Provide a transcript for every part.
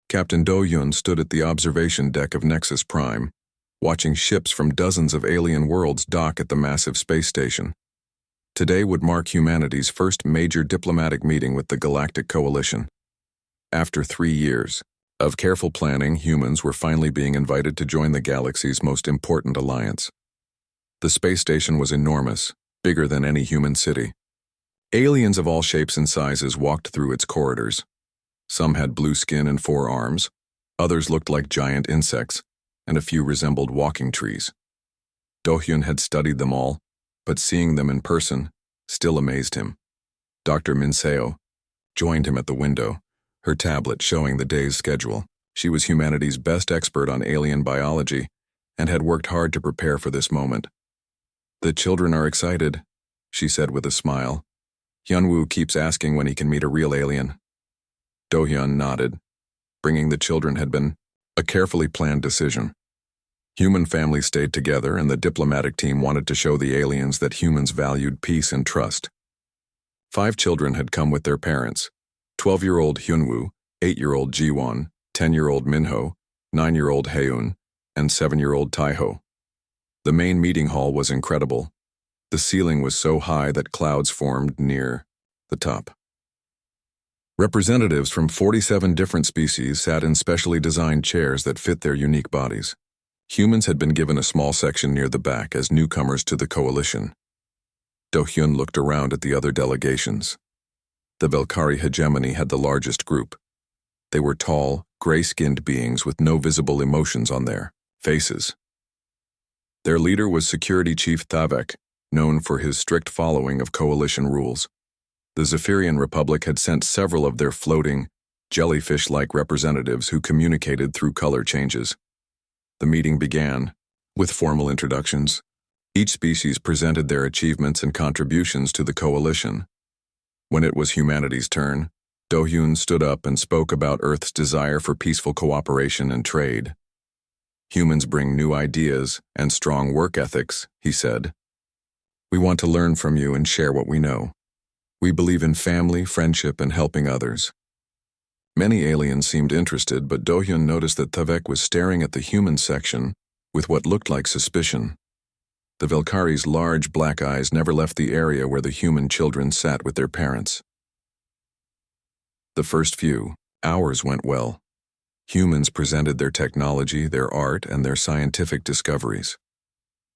Captain Do-Yun stood at the observation deck of Nexus Prime, watching ships from dozens of alien worlds dock at the massive space station. Today would mark humanity's first major diplomatic meeting with the Galactic Coalition. After 3 years of careful planning, humans were finally being invited to join the galaxy's most important alliance. The space station was enormous, bigger than any human city. Aliens of all shapes and sizes walked through its corridors. Some had blue skin and 4 arms, others looked like giant insects, and a few resembled walking trees. Do-Hyun had studied them all, but seeing them in person still amazed him. Dr. Min-seo joined him at the window, her tablet showing the day's schedule. She was humanity's best expert on alien biology and had worked hard to prepare for this moment. "The children are excited," she said with a smile. "Hyunwoo keeps asking when he can meet a real alien." Do-Hyun nodded. Bringing the children had been a carefully planned decision. Human families stayed together, and the diplomatic team wanted to show the aliens that humans valued peace and trust. 5 children had come with their parents: 12-year-old Hyunwoo, 8-year-old Jiwon, 10-year-old Minho, 9-year-old Haeun, and 7-year-old Taiho. The main meeting hall was incredible. The ceiling was so high that clouds formed near the top. Representatives from 47 different species sat in specially designed chairs that fit their unique bodies. Humans had been given a small section near the back as newcomers to the coalition. Do-Hyun looked around at the other delegations. The Valkyrie hegemony had the largest group. They were tall, gray-skinned beings with no visible emotions on their faces. Their leader was Security Chief Thavek, known for his strict following of coalition rules. The Zephyrian Republic had sent several of their floating, jellyfish-like representatives who communicated through color changes. The meeting began with formal introductions. Each species presented their achievements and contributions to the coalition. When it was humanity's turn, Do-Hyun stood up and spoke about Earth's desire for peaceful cooperation and trade. "Humans bring new ideas and strong work ethics," he said. "We want to learn from you and share what we know. We believe in family, friendship, and helping others." Many aliens seemed interested, but Do-Hyun noticed that Thavek was staring at the human section with what looked like suspicion. The Valkyrie's large black eyes never left the area where the human children sat with their parents. The first few hours went well. Humans presented their technology, their art, and their scientific discoveries.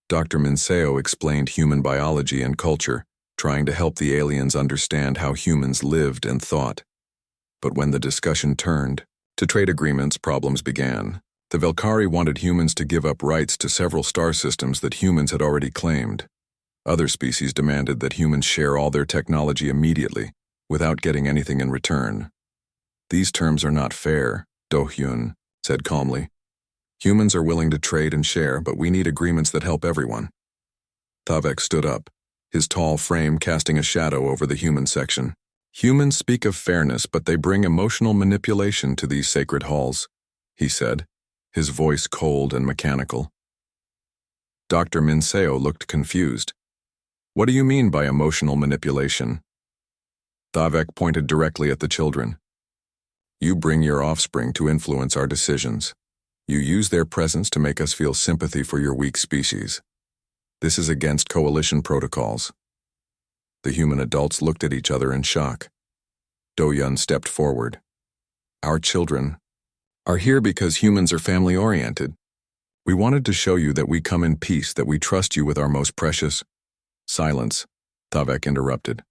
Dr. Min-seo explained human biology and culture, trying to help the aliens understand how humans lived and thought. But when the discussion turned to trade agreements, problems began. The Valkyrie wanted humans to give up rights to several star systems that humans had already claimed. Other species demanded that humans share all their technology immediately, without getting anything in return. "These terms are not fair," Do-Hyun said calmly. "Humans are willing to trade and share, but we need agreements that help everyone." Thavek stood up, his tall frame casting a shadow over the human section. "Humans speak of fairness, but they bring emotional manipulation to these sacred halls," he said, his voice cold and mechanical. Dr. Min-seo looked confused. "What do you mean by emotional manipulation?" Thavek pointed directly at the children. "You bring your offspring to influence our decisions. You use their presence to make us feel sympathy for your weak species. This is against coalition protocols." The human adults looked at each other in shock. Do-Hyun stepped forward. "Our children are here because humans are family-oriented. We wanted to show you that we come in peace, that we trust you with our most precious—" "Silence," Thavek interrupted.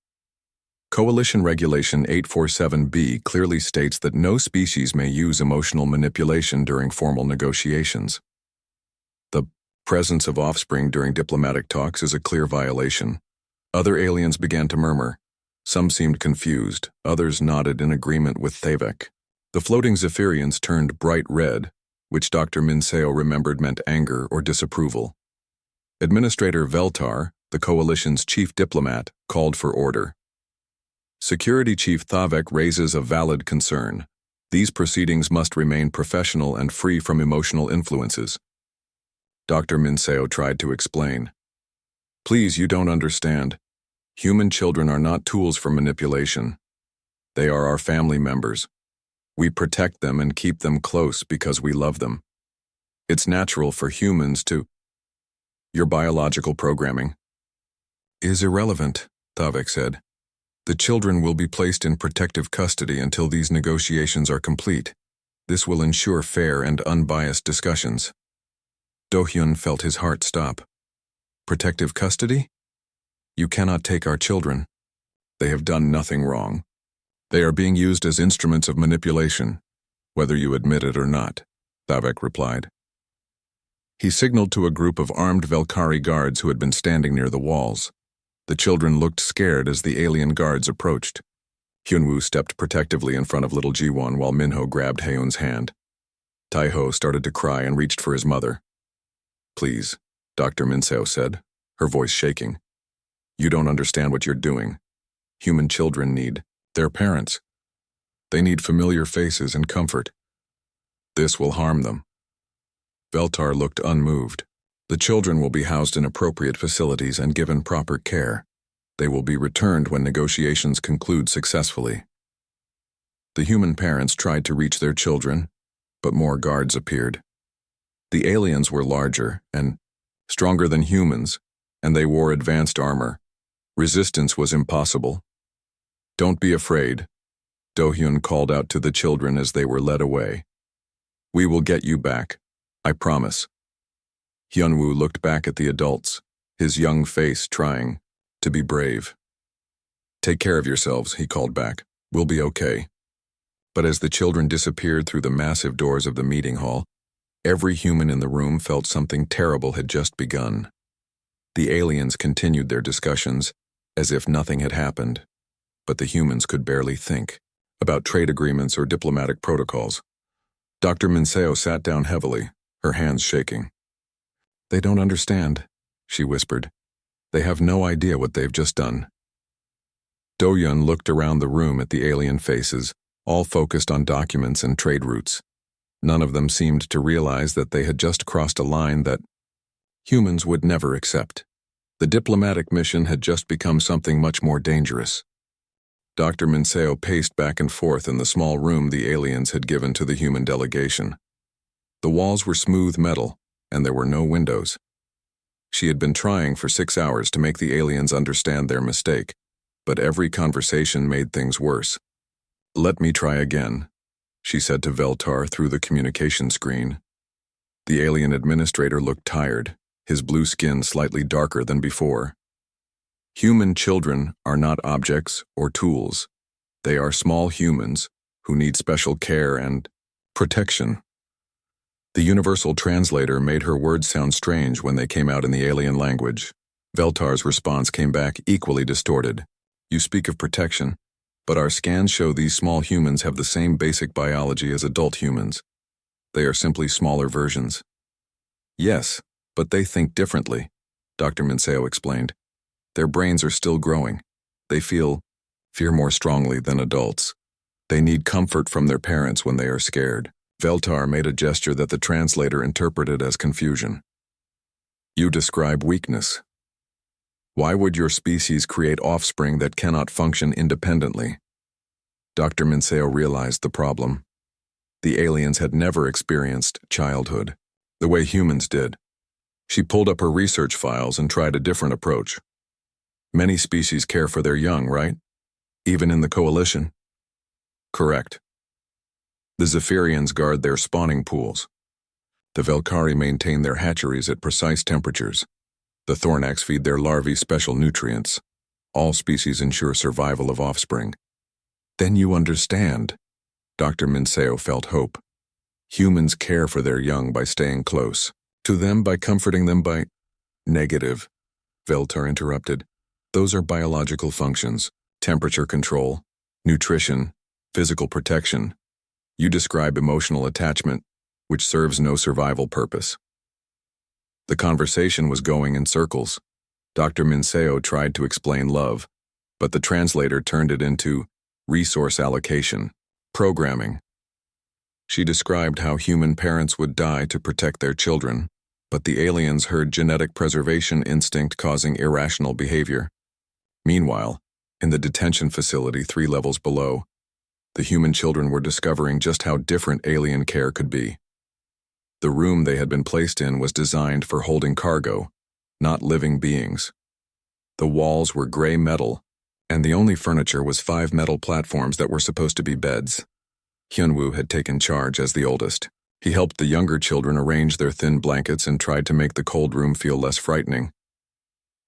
Coalition Regulation 847B clearly states that no species may use emotional manipulation during formal negotiations. The presence of offspring during diplomatic talks is a clear violation. Other aliens began to murmur. Some seemed confused, others nodded in agreement with Thavek. The floating Zephyrians turned bright red, which Dr. Min-seo remembered meant anger or disapproval. Administrator Veltar, the coalition's chief diplomat, called for order. Security Chief Thavek raises a valid concern. These proceedings must remain professional and free from emotional influences. Dr. Min-seo tried to explain. "Please, you don't understand. Human children are not tools for manipulation. They are our family members. We protect them and keep them close because we love them. It's natural for humans to... Your biological programming is irrelevant, Thavik said. The children will be placed in protective custody until these negotiations are complete. This will ensure fair and unbiased discussions. Do-hyun felt his heart stop. Protective custody? You cannot take our children. They have done nothing wrong. They are being used as instruments of manipulation, whether you admit it or not, Thavik replied. He signaled to a group of armed Velkari guards who had been standing near the walls. The children looked scared as the alien guards approached. Hyunwoo stepped protectively in front of little Jiwon while Minho grabbed Haeun's hand. Taiho started to cry and reached for his mother. Please, Dr. Minseo said, her voice shaking. You don't understand what you're doing. Human children need their parents. They need familiar faces and comfort. This will harm them. Veltar looked unmoved. The children will be housed in appropriate facilities and given proper care. They will be returned when negotiations conclude successfully. The human parents tried to reach their children, but more guards appeared. The aliens were larger and stronger than humans, and they wore advanced armor. Resistance was impossible. Don't be afraid, Do-hyun called out to the children as they were led away. We will get you back, I promise. Hyunwoo looked back at the adults, his young face trying to be brave. Take care of yourselves, he called back. We'll be okay. But as the children disappeared through the massive doors of the meeting hall, every human in the room felt something terrible had just begun. The aliens continued their discussions as if nothing had happened, but the humans could barely think about trade agreements or diplomatic protocols. Dr. Minseo sat down heavily, her hands shaking. They don't understand, she whispered. They have no idea what they've just done. Do-hyun looked around the room at the alien faces, all focused on documents and trade routes. None of them seemed to realize that they had just crossed a line that humans would never accept. The diplomatic mission had just become something much more dangerous. Dr. Minseo paced back and forth in the small room the aliens had given to the human delegation. The walls were smooth metal, and there were no windows. She had been trying for 6 hours to make the aliens understand their mistake, but every conversation made things worse. Let me try again, she said to Veltar through the communication screen. The alien administrator looked tired, his blue skin slightly darker than before. Human children are not objects or tools. They are small humans who need special care and protection. The universal translator made her words sound strange when they came out in the alien language. Veltar's response came back equally distorted. You speak of protection, but our scans show these small humans have the same basic biology as adult humans. They are simply smaller versions. Yes, but they think differently, Dr. Minseo explained. Their brains are still growing. They feel fear more strongly than adults. They need comfort from their parents when they are scared. Veltar made a gesture that the translator interpreted as confusion. You describe weakness. Why would your species create offspring that cannot function independently? Dr. Minseo realized the problem. The aliens had never experienced childhood, the way humans did. She pulled up her research files and tried a different approach. Many species care for their young, right? Even in the coalition? Correct. The Zephyrians guard their spawning pools. The Velkari maintain their hatcheries at precise temperatures. The Thornax feed their larvae special nutrients. All species ensure survival of offspring. Then you understand. Dr. Minseo felt hope. Humans care for their young by staying close. To them by comforting them by... Negative, Veltar interrupted. Those are biological functions. Temperature control, nutrition, physical protection. You describe emotional attachment, which serves no survival purpose. The conversation was going in circles. Dr. Minseo tried to explain love, but the translator turned it into resource allocation, programming. She described how human parents would die to protect their children, but the aliens heard genetic preservation instinct causing irrational behavior. Meanwhile, in the detention facility 3 levels below, The human children were discovering just how different alien care could be. The room they had been placed in was designed for holding cargo, not living beings. The walls were gray metal, and the only furniture was 5 metal platforms that were supposed to be beds. Hyunwoo had taken charge as the oldest. He helped the younger children arrange their thin blankets and tried to make the cold room feel less frightening.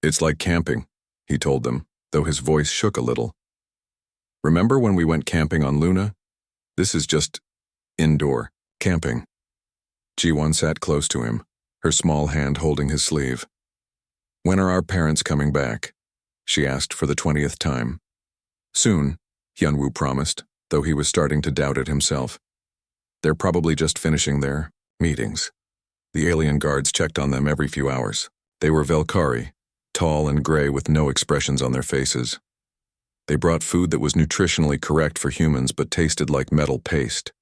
"It's like camping," he told them, though his voice shook a little. "Remember when we went camping on Luna? This is just indoor camping." Ji-won sat close to him, her small hand holding his sleeve. "When are our parents coming back?" she asked for the 20th time. "Soon," Hyunwoo promised, though he was starting to doubt it himself. "They're probably just finishing their meetings." The alien guards checked on them every few hours. They were Velkari, tall and gray with no expressions on their faces. They brought food that was nutritionally correct for humans but tasted like metal paste.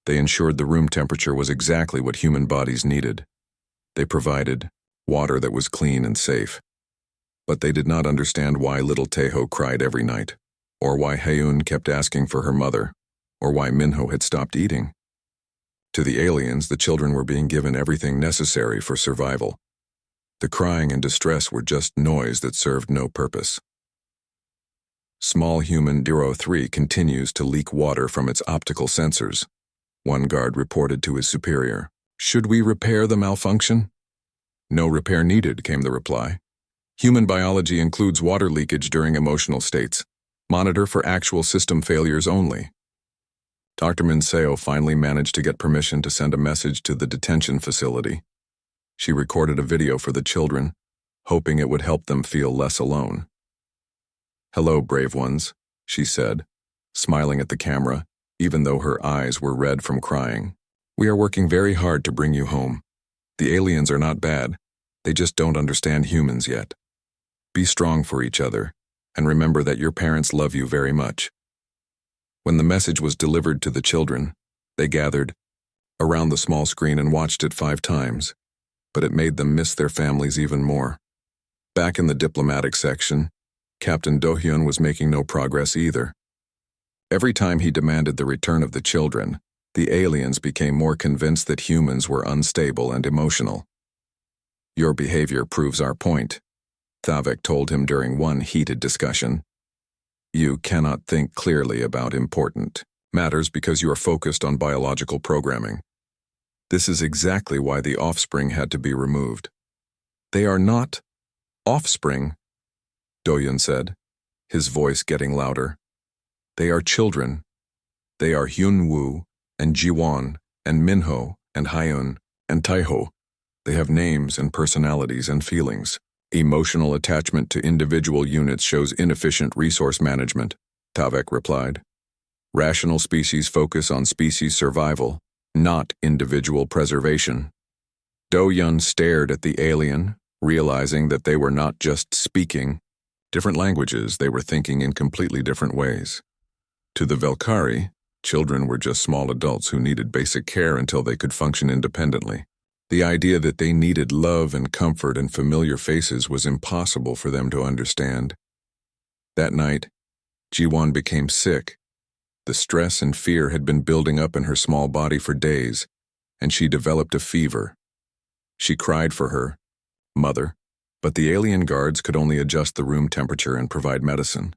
They ensured the room temperature was exactly what human bodies needed. They provided water that was clean and safe. But they did not understand why little Taeho cried every night, or why Haeun kept asking for her mother, or why Minho had stopped eating. To the aliens, the children were being given everything necessary for survival. The crying and distress were just noise that served no purpose. Small human Diro 3 continues to leak water from its optical sensors. One guard reported to his superior. "Should we repair the malfunction?" "No repair needed," came the reply. "Human biology includes water leakage during emotional states. Monitor for actual system failures only." Dr. Minseo finally managed to get permission to send a message to the detention facility. She recorded a video for the children, hoping it would help them feel less alone. "Hello, brave ones," she said, smiling at the camera, even though her eyes were red from crying. "We are working very hard to bring you home. The aliens are not bad, they just don't understand humans yet. Be strong for each other, and remember that your parents love you very much." When the message was delivered to the children, they gathered around the small screen and watched it 5 times, but it made them miss their families even more. Back in the diplomatic section, Captain Do-hyun was making no progress either. Every time he demanded the return of the children, the aliens became more convinced that humans were unstable and emotional. "Your behavior proves our point," Thavek told him during one heated discussion. "You cannot think clearly about important matters because you are focused on biological programming. This is exactly why the offspring had to be removed." "They are not offspring," Do-hyun said, his voice getting louder. "They are children. They are Hyunwoo and Jiwon and Minho and Haeun and Taeho. They have names and personalities and feelings. Emotional attachment to individual units shows inefficient resource management," Tavek replied. "Rational species focus on species survival, not individual preservation." Do-hyun stared at the alien, realizing that they were not just speaking different languages, they were thinking in completely different ways. To the Velkari, children were just small adults who needed basic care until they could function independently. The idea that they needed love and comfort and familiar faces was impossible for them to understand. That night, Jiwon became sick. The stress and fear had been building up in her small body for days, and she developed a fever. She cried for her mother, but the alien guards could only adjust the room temperature and provide medicine.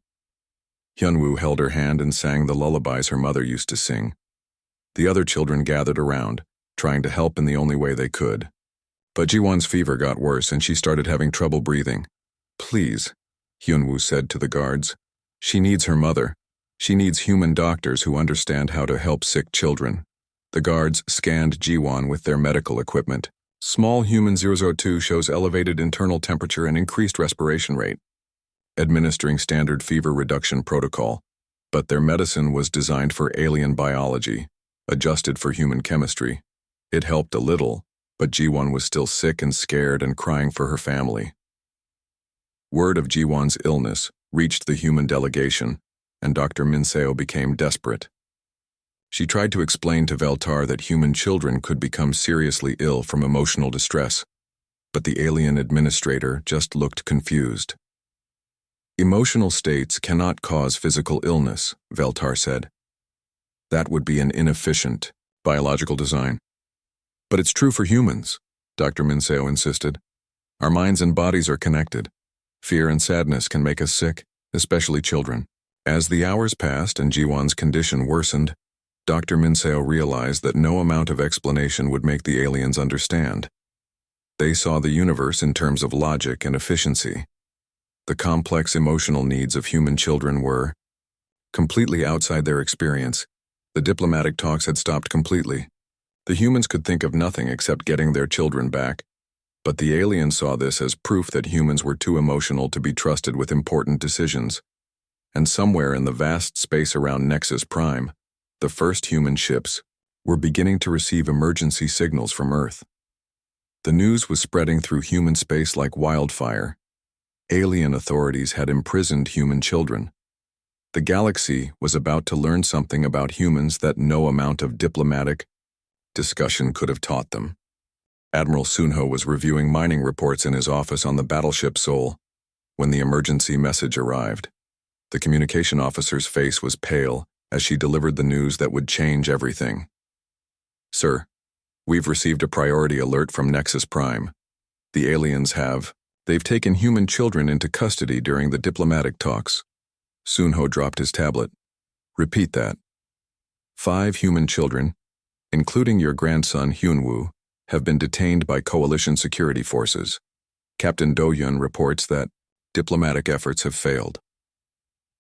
Hyunwoo held her hand and sang the lullabies her mother used to sing. The other children gathered around, trying to help in the only way they could. But Jiwon's fever got worse and she started having trouble breathing. "Please," Hyunwoo said to the guards. "She needs her mother. She needs human doctors who understand how to help sick children." The guards scanned Jiwon with their medical equipment. Small human 002 shows elevated internal temperature and increased respiration rate, administering standard fever reduction protocol. But their medicine was designed for alien biology, adjusted for human chemistry. It helped a little, but Jiwon was still sick and scared and crying for her family. Word of Jiwon's illness reached the human delegation, and Dr. Minseo became desperate. She tried to explain to Veltar that human children could become seriously ill from emotional distress, but the alien administrator just looked confused. "Emotional states cannot cause physical illness," Veltar said. That would be an inefficient biological design. But it's true for humans, Dr. Minseo insisted. Our minds and bodies are connected. Fear and sadness can make us sick, especially children. As the hours passed and Jiwon's condition worsened, Dr. Minseo realized that no amount of explanation would make the aliens understand. They saw the universe in terms of logic and efficiency. The complex emotional needs of human children were completely outside their experience. The diplomatic talks had stopped completely. The humans could think of nothing except getting their children back, but the aliens saw this as proof that humans were too emotional to be trusted with important decisions. And somewhere in the vast space around Nexus Prime, the first human ships were beginning to receive emergency signals from Earth. The news was spreading through human space like wildfire. Alien authorities had imprisoned human children. The galaxy was about to learn something about humans that no amount of diplomatic discussion could have taught them. Admiral Sunho was reviewing mining reports in his office on the battleship Seoul when the emergency message arrived. The communication officer's face was pale as she delivered the news that would change everything. Sir, we've received a priority alert from Nexus Prime. The aliens they've taken human children into custody during the diplomatic talks. Sunho dropped his tablet. Repeat that. 5 human children, including your grandson Hyunwoo, have been detained by coalition security forces. Captain Do-yun reports that diplomatic efforts have failed.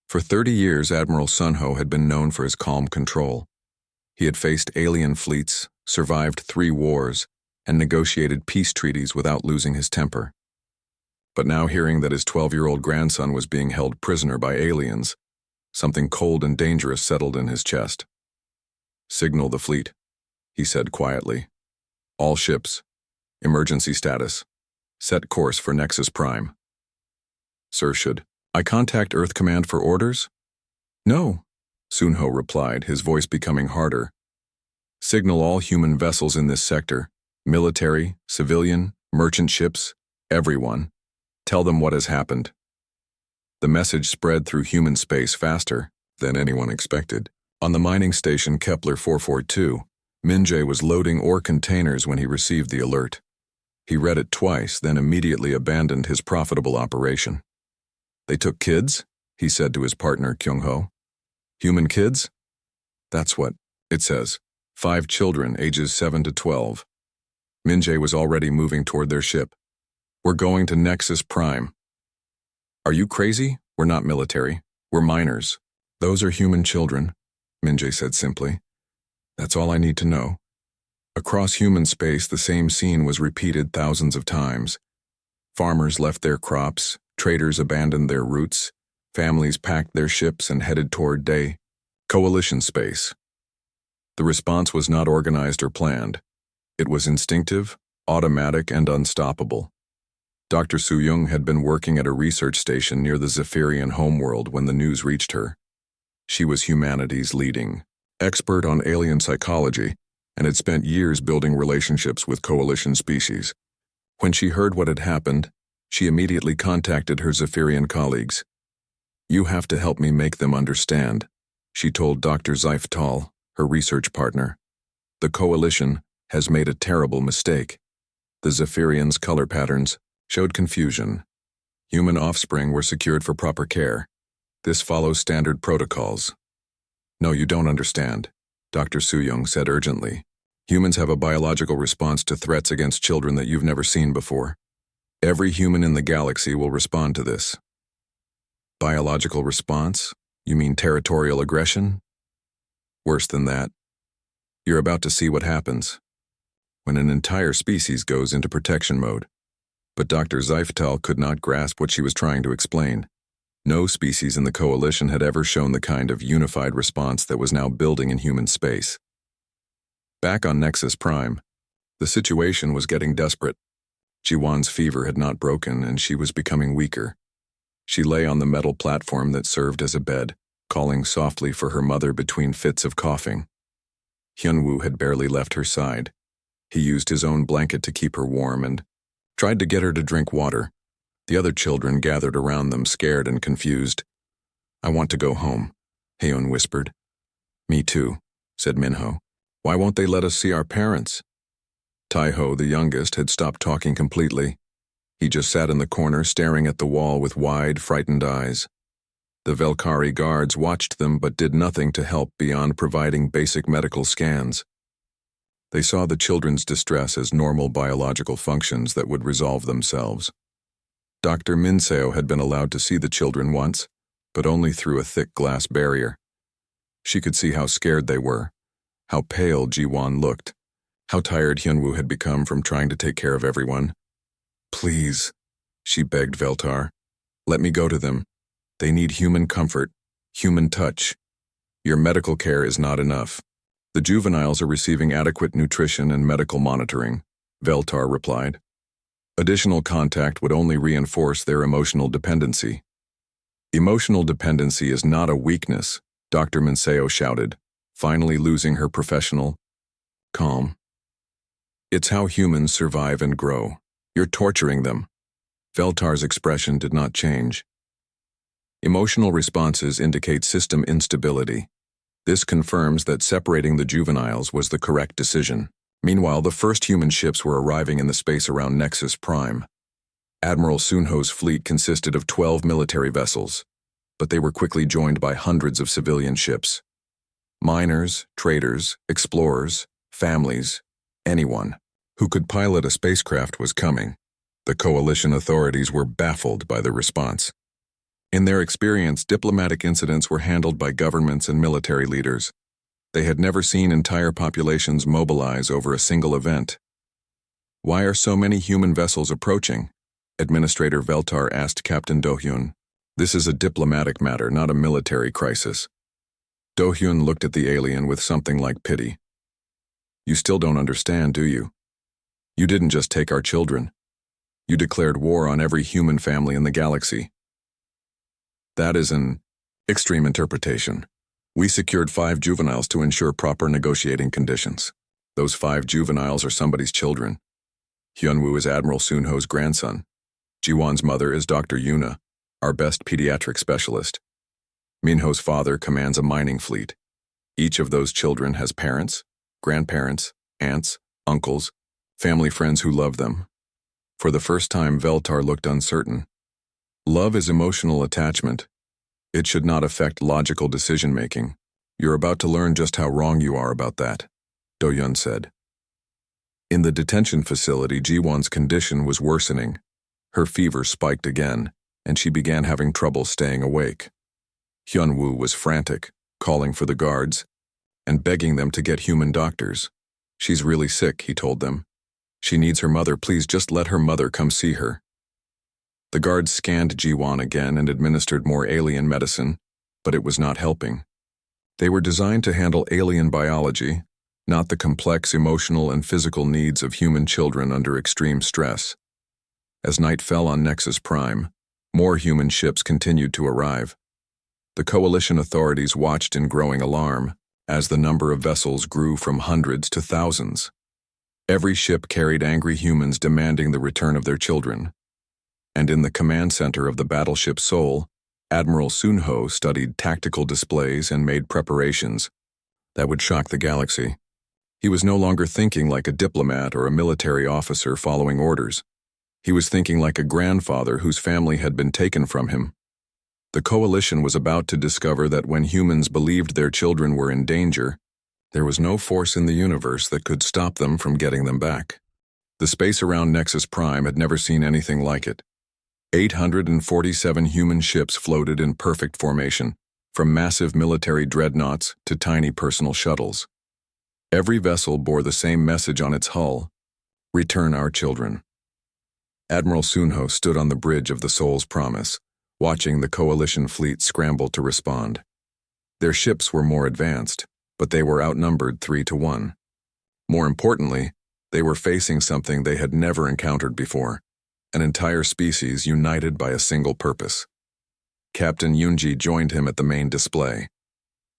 For 30 years, Admiral Sunho had been known for his calm control. He had faced alien fleets, survived 3 wars, and negotiated peace treaties without losing his temper. But now hearing that his 12-year-old grandson was being held prisoner by aliens, something cold and dangerous settled in his chest. Signal the fleet, he said quietly. All ships, emergency status, set course for Nexus Prime. Sir, should I contact Earth Command for orders? No, Sunho replied, his voice becoming harder. Signal all human vessels in this sector, military, civilian, merchant ships, everyone. Tell them what has happened. The message spread through human space faster than anyone expected. On the mining station Kepler 442, Min-jae was loading ore containers when he received the alert. He read it twice, then immediately abandoned his profitable operation. They took kids? He said to his partner Kyung-ho. Human kids? That's what it says. 5 children, ages 7 to 12. Min-jae was already moving toward their ship. We're going to Nexus Prime. Are you crazy? We're not military. We're miners. Those are human children, Min-jae said simply. That's all I need to know. Across human space, the same scene was repeated thousands of times. Farmers left their crops, traders abandoned their routes, families packed their ships and headed toward coalition space. The response was not organized or planned. It was instinctive, automatic, and unstoppable. Dr. Soo-young had been working at a research station near the Zephyrian homeworld when the news reached her. She was humanity's leading expert on alien psychology and had spent years building relationships with coalition species. When she heard what had happened, she immediately contacted her Zephyrian colleagues. You have to help me make them understand, she told Dr. Zeiftal, her research partner. The coalition has made a terrible mistake. The Zephyrians' color patterns showed confusion. Human offspring were secured for proper care. This follows standard protocols. No, you don't understand, Dr. Soo-young said urgently. Humans have a biological response to threats against children that you've never seen before. Every human in the galaxy will respond to this. Biological response? You mean territorial aggression? Worse than that. You're about to see what happens when an entire species goes into protection mode. But Dr. Zeiftal could not grasp what she was trying to explain. No species in the coalition had ever shown the kind of unified response that was now building in human space. Back on Nexus Prime, the situation was getting desperate. Jiwon's fever had not broken, and she was becoming weaker. She lay on the metal platform that served as a bed, calling softly for her mother between fits of coughing. Hyunwoo had barely left her side. He used his own blanket to keep her warm and tried to get her to drink water. The other children gathered around them, scared and confused. I want to go home, Haeun whispered. Me too, said Minho. "Why won't they let us see our parents?" Taiho, the youngest, had stopped talking completely. He just sat in the corner staring at the wall with wide, frightened eyes. The Velkari guards watched them but did nothing to help beyond providing basic medical scans. They saw the children's distress as normal biological functions that would resolve themselves. Dr. Minseo had been allowed to see the children once, but only through a thick glass barrier. She could see how scared they were, how pale Jiwon looked, how tired Hyunwoo had become from trying to take care of everyone. "Please," she begged Veltar, "let me go to them. They need human comfort, human touch. Your medical care is not enough. The juveniles are receiving adequate nutrition and medical monitoring," Veltar replied. "Additional contact would only reinforce their emotional dependency." "Emotional dependency is not a weakness," Dr. Minseo shouted, finally losing her professional calm. "It's how humans survive and grow. You're torturing them." Veltar's expression did not change. Emotional responses indicate system instability. This confirms that separating the juveniles was the correct decision. Meanwhile, the first human ships were arriving in the space around Nexus Prime. Admiral Sunho's fleet consisted of 12 military vessels, but they were quickly joined by hundreds of civilian ships. Miners, traders, explorers, families, anyone who could pilot a spacecraft was coming. The coalition authorities were baffled by the response. In their experience, diplomatic incidents were handled by governments and military leaders. They had never seen entire populations mobilize over a single event. "Why are so many human vessels approaching?" Administrator Veltar asked Captain Do-hyun. "This is a diplomatic matter, not a military crisis." Do-hyun looked at the alien with something like pity. "You still don't understand, do you? You didn't just take our children. You declared war on every human family in the galaxy." "That is an extreme interpretation. We secured 5 juveniles to ensure proper negotiating conditions. Those 5 juveniles are somebody's children. Hyunwoo is Admiral Sunho's grandson. Jiwon's mother is Dr. Yuna, our best pediatric specialist. Minho's father commands a mining fleet. Each of those children has parents, grandparents, aunts, uncles, family friends who love them." For the first time, Veltar looked uncertain. "Love is emotional attachment. It should not affect logical decision-making. You're about to learn just how wrong you are about that," Do-hyun said. In the detention facility, Jiwon's condition was worsening. Her fever spiked again, and she began having trouble staying awake. Hyunwoo was frantic, calling for the guards, and begging them to get human doctors. "She's really sick," he told them. "She needs her mother. Please just let her mother come see her." The guards scanned Jiwon again and administered more alien medicine, but it was not helping. They were designed to handle alien biology, not the complex emotional and physical needs of human children under extreme stress. As night fell on Nexus Prime, more human ships continued to arrive. The coalition authorities watched in growing alarm as the number of vessels grew from hundreds to thousands. Every ship carried angry humans demanding the return of their children. And in the command center of the battleship Seoul, Admiral Sunho studied tactical displays and made preparations that would shock the galaxy. He was no longer thinking like a diplomat or a military officer following orders. He was thinking like a grandfather whose family had been taken from him. The coalition was about to discover that when humans believed their children were in danger, there was no force in the universe that could stop them from getting them back. The space around Nexus Prime had never seen anything like it. 847 human ships floated in perfect formation, from massive military dreadnoughts to tiny personal shuttles. Every vessel bore the same message on its hull: "Return our children." Admiral Sunho stood on the bridge of the Seoul's Promise, watching the coalition fleet scramble to respond. Their ships were more advanced, but they were outnumbered 3-1. More importantly, they were facing something they had never encountered before: an entire species united by a single purpose. Captain Yoonji joined him at the main display.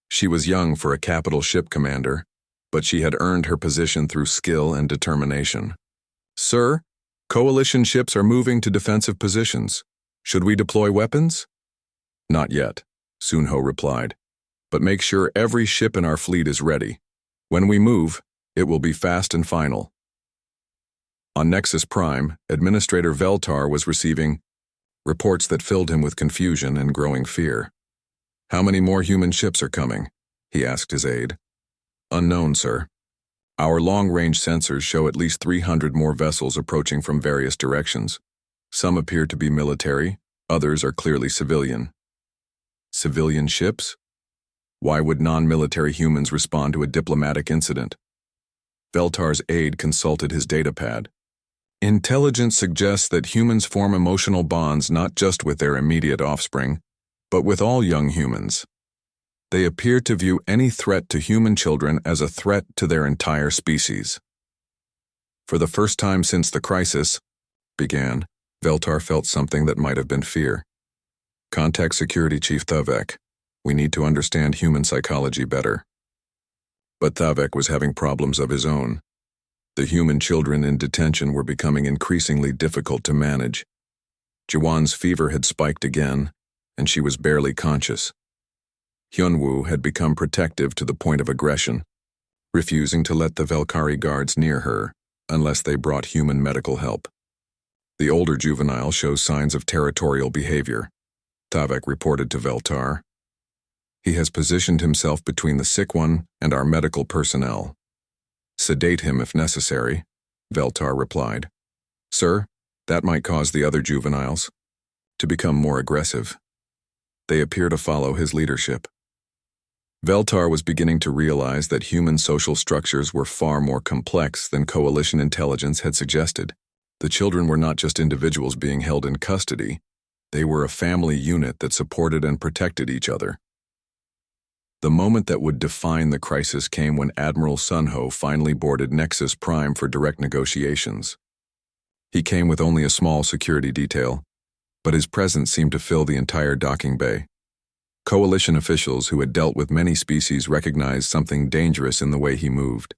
She was young for a capital ship commander, but she had earned her position through skill and determination. "Sir, coalition ships are moving to defensive positions. Should we deploy weapons?" "Not yet," Sunho replied, "but make sure every ship in our fleet is ready. When we move, it will be fast and final. On Nexus Prime, Administrator Veltar was receiving reports that filled him with confusion and growing fear. "How many more human ships are coming?" he asked his aide. "Unknown, sir. Our long-range sensors show at least 300 more vessels approaching from various directions. Some appear to be military, others are clearly civilian." Civilian ships? Why would non-military humans respond to a diplomatic incident? Veltar's aide consulted his datapad. "Intelligence suggests that humans form emotional bonds not just with their immediate offspring, but with all young humans. They appear to view any threat to human children as a threat to their entire species." For the first time since the crisis began, Veltar felt something that might have been fear. "Contact Security Chief Thavek. We need to understand human psychology better." But Thavek was having problems of his own. The human children in detention were becoming increasingly difficult to manage. Jiwan's fever had spiked again, and she was barely conscious. Hyunwoo had become protective to the point of aggression, refusing to let the Velkari guards near her unless they brought human medical help. The older juvenile shows signs of territorial behavior, Thavek reported to Veltar. "He has positioned himself between the sick one and our medical personnel. Sedate him if necessary," Veltar replied. "Sir, that might cause the other juveniles to become more aggressive. They appear to follow his leadership." Veltar was beginning to realize that human social structures were far more complex than coalition intelligence had suggested. The children were not just individuals being held in custody, they were a family unit that supported and protected each other. The moment that would define the crisis came when Admiral Sunho finally boarded Nexus Prime for direct negotiations. He came with only a small security detail, but his presence seemed to fill the entire docking bay. Coalition officials who had dealt with many species recognized something dangerous in the way he moved.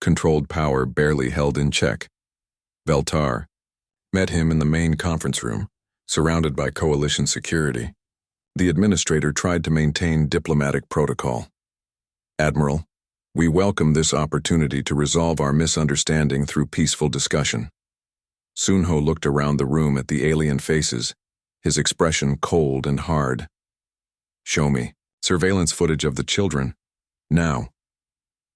Controlled power barely held in check. Veltar met him in the main conference room, surrounded by coalition security. The administrator tried to maintain diplomatic protocol. "Admiral, we welcome this opportunity to resolve our misunderstanding through peaceful discussion." Sunho looked around the room at the alien faces, his expression cold and hard. "Show me surveillance footage of the children. Now."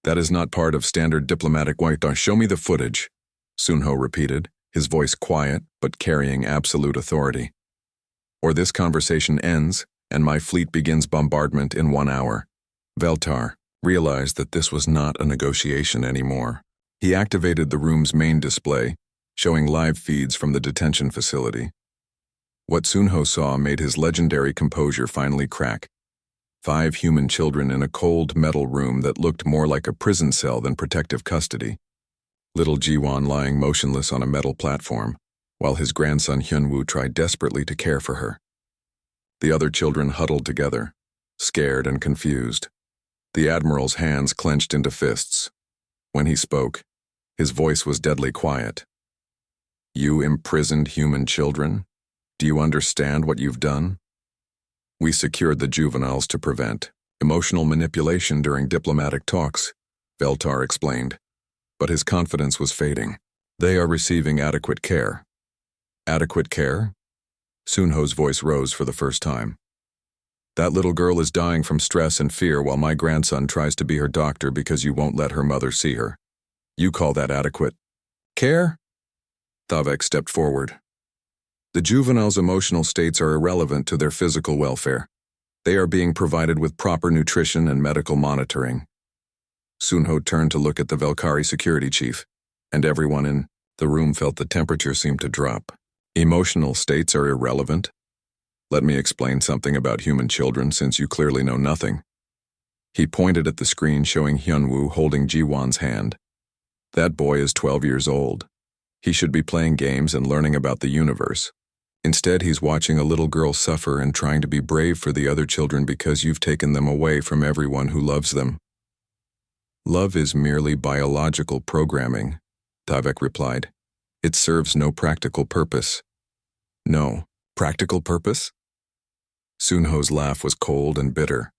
"That is not part of standard diplomatic white. Show me the footage," Sunho repeated, his voice quiet but carrying absolute authority. "Or this conversation ends and my fleet begins bombardment in 1 hour." Veltar realized that this was not a negotiation anymore. He activated the room's main display, showing live feeds from the detention facility. What Sunho saw made his legendary composure finally crack. 5 human children in a cold metal room that looked more like a prison cell than protective custody. Little Jiwan lying motionless on a metal platform, while his grandson Hyunwoo tried desperately to care for her. The other children huddled together, scared and confused. The Admiral's hands clenched into fists. When he spoke, his voice was deadly quiet. "You imprisoned human children? Do you understand what you've done? We secured the juveniles to prevent emotional manipulation during diplomatic talks," Veltar explained, but his confidence was fading. "They are receiving adequate care." "Adequate care?" Sunho's voice rose for the first time. "That little girl is dying from stress and fear while my grandson tries to be her doctor because you won't let her mother see her. You call that adequate care?" Thavek stepped forward. "The juveniles' emotional states are irrelevant to their physical welfare. They are being provided with proper nutrition and medical monitoring." Sunho turned to look at the Velkari security chief, and everyone in the room felt the temperature seem to drop. "Emotional states are irrelevant? Let me explain something about human children since you clearly know nothing." He pointed at the screen showing Hyunwoo holding Jiwan's hand. "That boy is 12 years old. He should be playing games and learning about the universe. Instead, he's watching a little girl suffer and trying to be brave for the other children because you've taken them away from everyone who loves them." "Love is merely biological programming," Thavek replied. "It serves no practical purpose." "No, practical purpose?" Sunho's laugh was cold and bitter.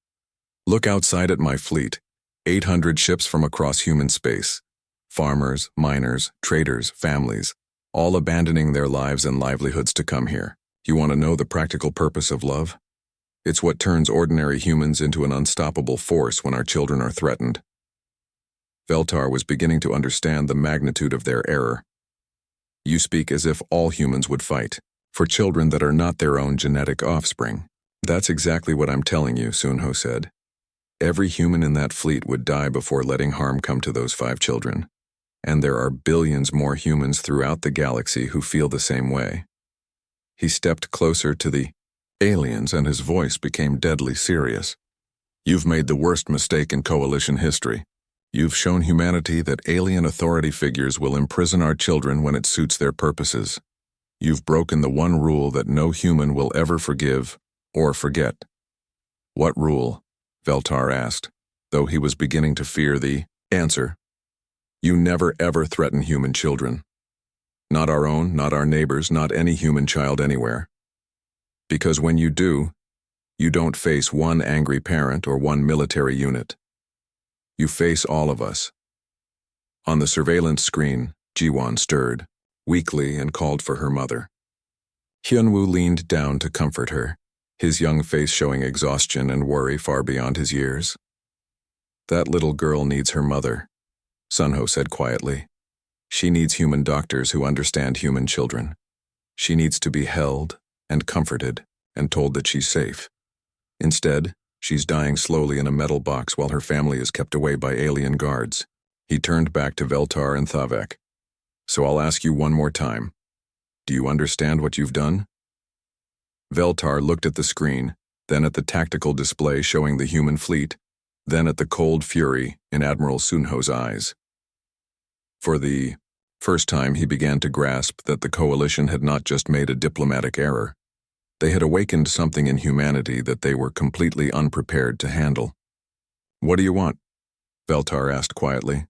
"Look outside at my fleet. 800 ships from across human space. Farmers, miners, traders, families, all abandoning their lives and livelihoods to come here. You want to know the practical purpose of love? It's what turns ordinary humans into an unstoppable force when our children are threatened. Veltar was beginning to understand the magnitude of their error. You speak as if all humans would fight for children that are not their own genetic offspring. That's exactly what I'm telling you, Sunho said. Every human in that fleet would die before letting harm come to those 5 children. And there are billions more humans throughout the galaxy who feel the same way. He stepped closer to the aliens and his voice became deadly serious. You've made the worst mistake in Coalition history. You've shown humanity that alien authority figures will imprison our children when it suits their purposes. You've broken the one rule that no human will ever forgive or forget. What rule? Veltar asked, though he was beginning to fear the answer. You never ever threaten human children. Not our own, not our neighbors, not any human child anywhere. Because when you do, you don't face one angry parent or one military unit. You face all of us. On the surveillance screen, Jiwon stirred, weakly, and called for her mother. Hyunwoo leaned down to comfort her, his young face showing exhaustion and worry far beyond his years. That little girl needs her mother, Sunho said quietly. She needs human doctors who understand human children. She needs to be held and comforted and told that she's safe. Instead, she's dying slowly in a metal box while her family is kept away by alien guards. He turned back to Veltar and Thavek. So I'll ask you one more time. Do you understand what you've done? Veltar looked at the screen, then at the tactical display showing the human fleet, then at the cold fury in Admiral Sunho's eyes. For the first time, he began to grasp that the Coalition had not just made a diplomatic error. They had awakened something in humanity that they were completely unprepared to handle. What do you want? Veltar asked quietly.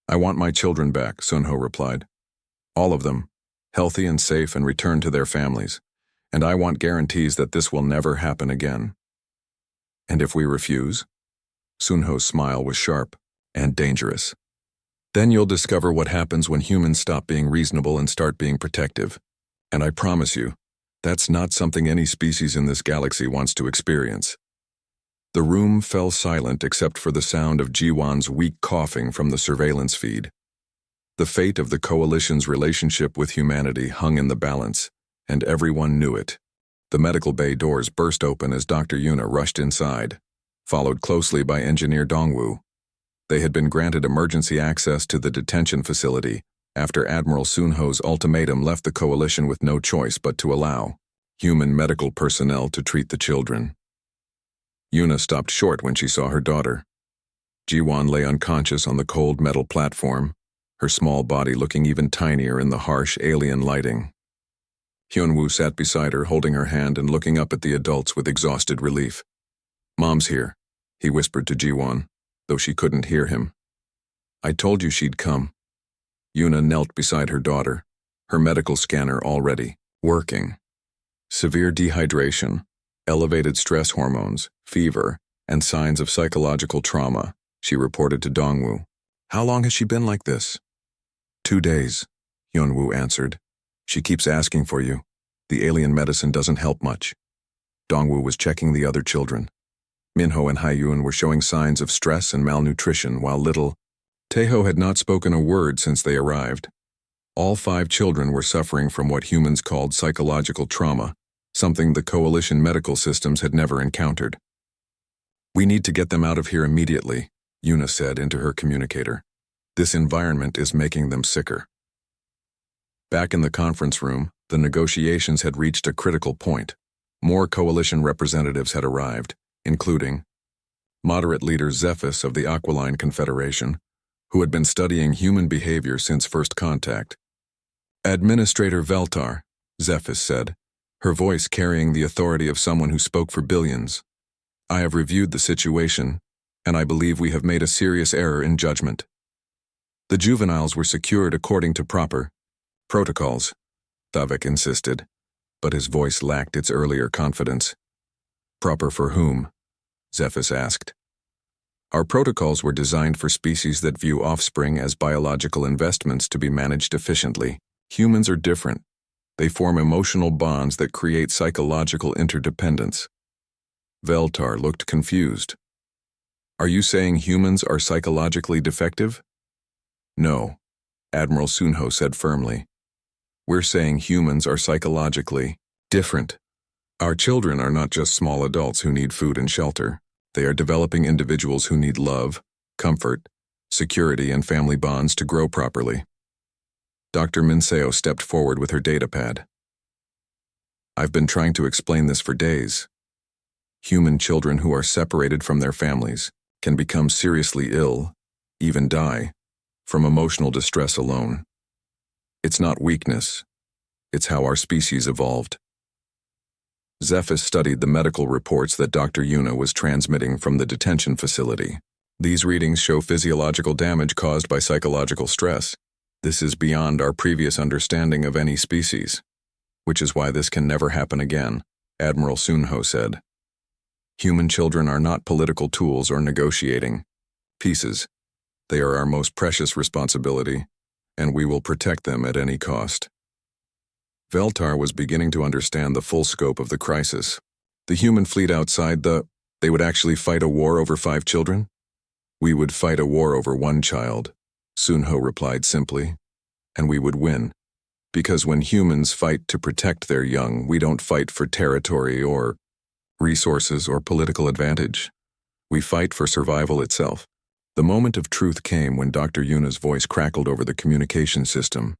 I want my children back, Sunho replied. All of them, healthy and safe and returned to their families. And I want guarantees that this will never happen again. And if we refuse? Sunho's smile was sharp and dangerous. Then you'll discover what happens when humans stop being reasonable and start being protective. And I promise you, that's not something any species in this galaxy wants to experience. The room fell silent except for the sound of Jiwon's weak coughing from the surveillance feed. The fate of the Coalition's relationship with humanity hung in the balance, and everyone knew it. The medical bay doors burst open as Dr. Yuna rushed inside, followed closely by Engineer Dongwoo. They had been granted emergency access to the detention facility after Admiral Sunho's ultimatum left the Coalition with no choice but to allow human medical personnel to treat the children. Yuna stopped short when she saw her daughter. Jiwon lay unconscious on the cold metal platform, her small body looking even tinier in the harsh alien lighting. Hyunwoo sat beside her, holding her hand and looking up at the adults with exhausted relief. Mom's here, he whispered to Jiwon, though she couldn't hear him. I told you she'd come. Yuna knelt beside her daughter, her medical scanner already working. Severe dehydration, elevated stress hormones, fever, and signs of psychological trauma, she reported to Dongwoo. How long has she been like this? 2 days, Hyunwoo answered. She keeps asking for you. The alien medicine doesn't help much. Dongwoo was checking the other children. Minho and Haiyun were showing signs of stress and malnutrition, while little Taeho had not spoken a word since they arrived. All 5 children were suffering from what humans called psychological trauma, something the Coalition medical systems had never encountered. We need to get them out of here immediately, Yuna said into her communicator. This environment is making them sicker. Back in the conference room, the negotiations had reached a critical point. More Coalition representatives had arrived, including moderate leader Zephys of the Aquiline Confederation, who had been studying human behavior since first contact. Administrator Veltar, Zephys said, her voice carrying the authority of someone who spoke for billions. I have reviewed the situation, and I believe we have made a serious error in judgment. The juveniles were secured according to proper protocols, Thavek insisted, but his voice lacked its earlier confidence. Proper for whom? Zephys asked. Our protocols were designed for species that view offspring as biological investments to be managed efficiently. Humans are different. They form emotional bonds that create psychological interdependence. Veltar looked confused. Are you saying humans are psychologically defective? No, Admiral Sunho said firmly. We're saying humans are psychologically different. Our children are not just small adults who need food and shelter. They are developing individuals who need love, comfort, security, and family bonds to grow properly. Dr. Minseo stepped forward with her datapad. I've been trying to explain this for days. Human children who are separated from their families can become seriously ill, even die, from emotional distress alone. It's not weakness. It's how our species evolved. Zephys studied the medical reports that Dr. Yuna was transmitting from the detention facility. These readings show physiological damage caused by psychological stress. This is beyond our previous understanding of any species, which is why this can never happen again, Admiral Sunho said. Human children are not political tools or negotiating pieces. They are our most precious responsibility, and we will protect them at any cost. Veltar was beginning to understand the full scope of the crisis. The human fleet outside they would actually fight a war over 5 children? We would fight a war over 1 child, Sunho replied simply, and we would win. Because when humans fight to protect their young, we don't fight for territory or resources or political advantage. We fight for survival itself. The moment of truth came when Dr. Yuna's voice crackled over the communication system.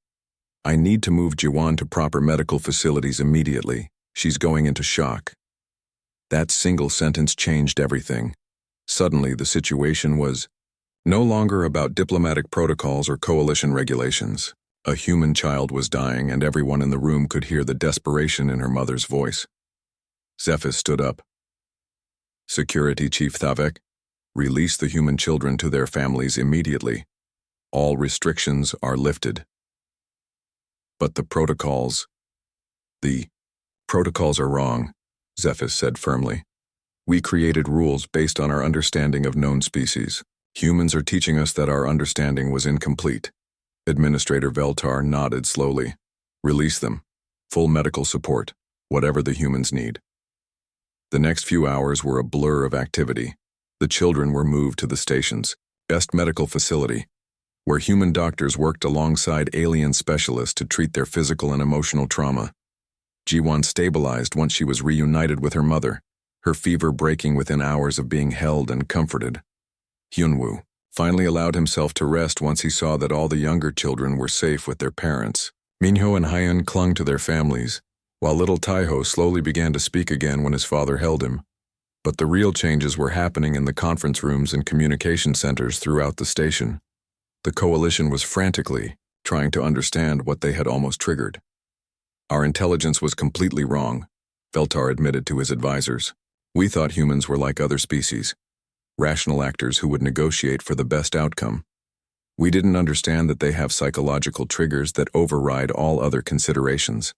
I need to move Jiwan to proper medical facilities immediately. She's going into shock. That single sentence changed everything. Suddenly, the situation was no longer about diplomatic protocols or coalition regulations. A human child was dying, and everyone in the room could hear the desperation in her mother's voice. Zephys stood up. Security Chief Thavek, release the human children to their families immediately. All restrictions are lifted. But the protocols are wrong, Zephys said firmly. We created rules based on our understanding of known species. Humans are teaching us that our understanding was incomplete. Administrator Veltar nodded slowly. Release them. Full medical support, whatever the humans need. The next few hours were a blur of activity. The children were moved to the station's best medical facility, where human doctors worked alongside alien specialists to treat their physical and emotional trauma. Jiwan stabilized once she was reunited with her mother, her fever breaking within hours of being held and comforted. Hyunwoo finally allowed himself to rest once he saw that all the younger children were safe with their parents. Minho and Hyun clung to their families, while little Taiho slowly began to speak again when his father held him. But the real changes were happening in the conference rooms and communication centers throughout the station. The coalition was frantically trying to understand what they had almost triggered. Our intelligence was completely wrong, Veltar admitted to his advisors. We thought humans were like other species, rational actors who would negotiate for the best outcome. We didn't understand that they have psychological triggers that override all other considerations.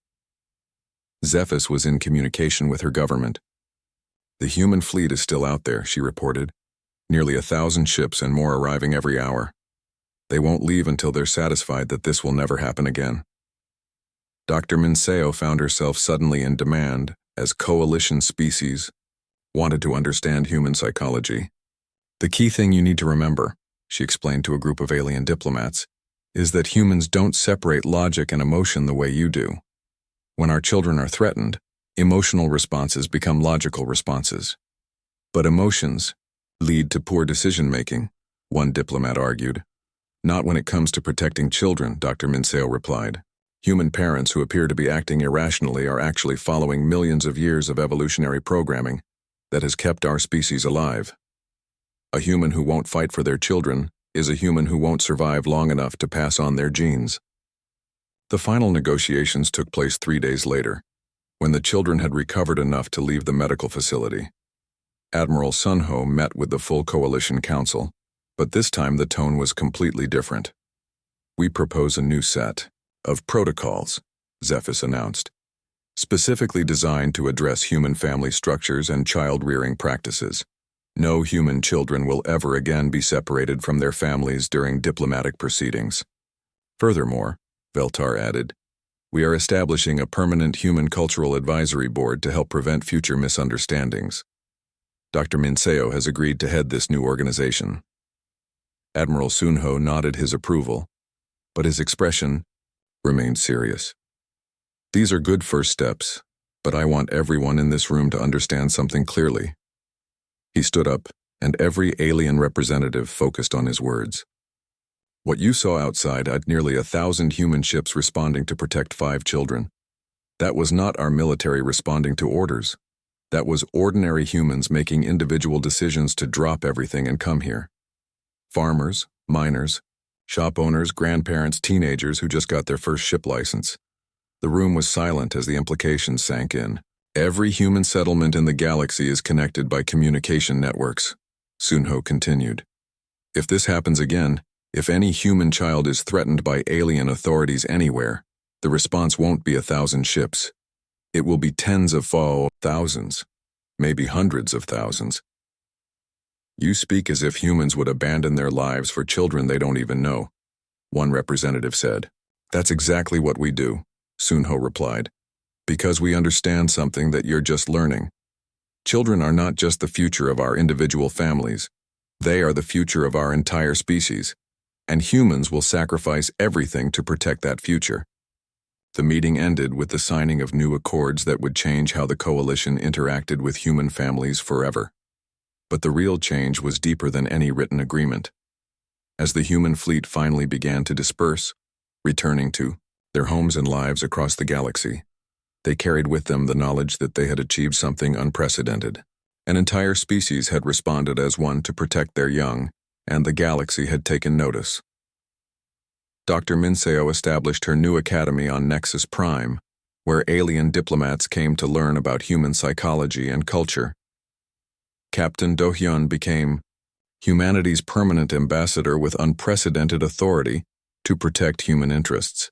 Zephys was in communication with her government. The human fleet is still out there, she reported. Nearly 1,000 ships and more arriving every hour. They won't leave until they're satisfied that this will never happen again. Dr. Minseo found herself suddenly in demand as coalition species wanted to understand human psychology. The key thing you need to remember, she explained to a group of alien diplomats, is that humans don't separate logic and emotion the way you do. When our children are threatened, emotional responses become logical responses. But emotions lead to poor decision-making, one diplomat argued. Not when it comes to protecting children, Dr. Minseo replied. Human parents who appear to be acting irrationally are actually following millions of years of evolutionary programming that has kept our species alive. A human who won't fight for their children is a human who won't survive long enough to pass on their genes. The final negotiations took place 3 days later, when the children had recovered enough to leave the medical facility. Admiral Sunho met with the full Coalition Council, but this time the tone was completely different. We propose a new set of protocols, Zephys announced, specifically designed to address human family structures and child-rearing practices. No human children will ever again be separated from their families during diplomatic proceedings. Furthermore, Veltar added, we are establishing a permanent Human Cultural Advisory Board to help prevent future misunderstandings. Dr. Minseo has agreed to head this new organization. Admiral Sunho nodded his approval, but his expression remained serious. These are good first steps, but I want everyone in this room to understand something clearly. He stood up, and every alien representative focused on his words. What you saw outside had nearly 1,000 human ships responding to protect 5 children. That was not our military responding to orders. That was ordinary humans making individual decisions to drop everything and come here. Farmers, miners, shop owners, grandparents, teenagers who just got their first ship license. The room was silent as the implications sank in. Every human settlement in the galaxy is connected by communication networks, Sunho continued. If this happens again, if any human child is threatened by alien authorities anywhere, the response won't be 1,000 ships. It will be tens of thousands, maybe hundreds of thousands. You speak as if humans would abandon their lives for children they don't even know, one representative said. That's exactly what we do, Sunho replied, because we understand something that you're just learning. Children are not just the future of our individual families. They are the future of our entire species, and humans will sacrifice everything to protect that future. The meeting ended with the signing of new accords that would change how the coalition interacted with human families forever. But the real change was deeper than any written agreement. As the human fleet finally began to disperse, returning to their homes and lives across the galaxy, they carried with them the knowledge that they had achieved something unprecedented. An entire species had responded as one to protect their young, and the galaxy had taken notice. Dr. Minseo established her new academy on Nexus Prime, where alien diplomats came to learn about human psychology and culture. Captain Do-hyun became humanity's permanent ambassador with unprecedented authority to protect human interests.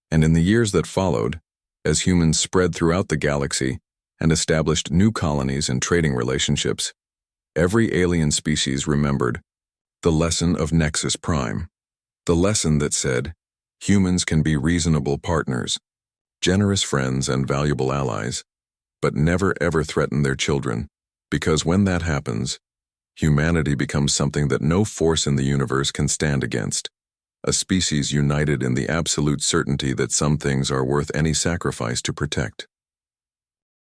And in the years that followed, as humans spread throughout the galaxy and established new colonies and trading relationships, every alien species remembered the lesson of Nexus Prime, the lesson that said, humans can be reasonable partners, generous friends and valuable allies, but never ever threaten their children, because when that happens, humanity becomes something that no force in the universe can stand against, a species united in the absolute certainty that some things are worth any sacrifice to protect.